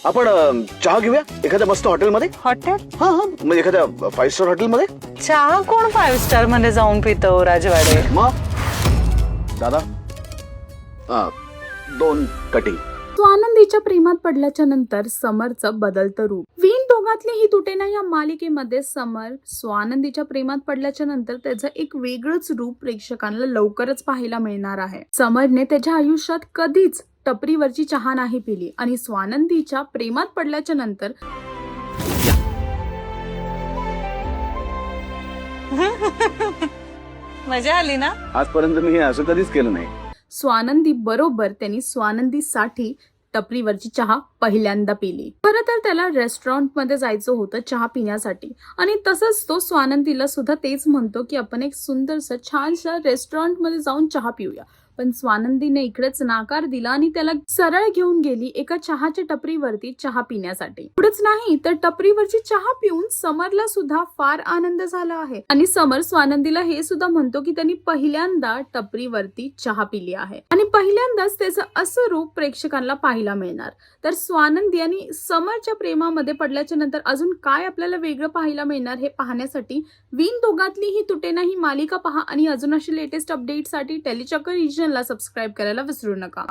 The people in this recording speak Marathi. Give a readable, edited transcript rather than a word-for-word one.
आपण चहा घेऊया एखाद्या मस्त हॉटेलमध्ये. हॉटेल? हा हा, म्हणजे एखाद्या 5 स्टार हॉटेलमध्ये. चहा कोण 5 स्टार मध्ये जाऊन पितो राजवाडे? मग दादा 2 कटिंग. स्वानंदीच्या प्रेमात पडल्याच्या नंतर समरचं बदलतं रूप. वीण दोघातली ही तुटेना या मालिकेमध्ये समर स्वानंदीच्या प्रेमात पडल्याच्या नंतर त्याचं एक वेगळंच रूप प्रेक्षकांना लवकरच पाहायला मिळणार आहे. समरने त्याच्या आयुष्यात कधीच टपरीवरची चहा नाही पिली आणि स्वानंदीच्या प्रेमात पडल्याच्या नंतर मजा आली ना? आजपर्यंत मी हे असं कधीच केलं नाही. स्वानंदी बरोबर त्यांनी स्वानंदीसाठी टपरीवरची चहा पहिल्यांदा पिली. खरं तर त्याला रेस्टॉरंटमध्ये जायचं होतं चहा पिण्यासाठी आणि तसंच तो स्वानंदीला सुद्धा तेच म्हणतो की आपण एक सुंदरसं छानशा रेस्टॉरंटमध्ये जाऊन चहा पिऊया. पण स्वानंदीने इकडेच नकार दिला आणि त्याला सरळ घेऊन गेली एका चहाच्या टपरीवरती चहा पिण्यासाठी. एवढंच नाही तर टपरीवरची चहा पिऊन समरला सुद्धा फार आनंद झाला आहे आणि समर स्वानंदीला हे सुद्धा म्हणतो की त्यांनी पहिल्यांदा टपरीवरती चहा पिली आहे आणि पहिल्यांदाच त्याचं असं रूप प्रेक्षकांना पाहायला मिळणार. तर स्वानंदी आणि समरच्या प्रेमामध्ये पडल्याच्या नंतर अजून काय आपल्याला वेगळं पाहायला मिळणार हे पाहण्यासाठी वीण दोघातली ही तुटेना ही मालिका पहा आणि अजून अशी लेटेस्ट अपडेटसाठी टेलीचक्कर ला सबस्क्राईब करायला विसरू नका.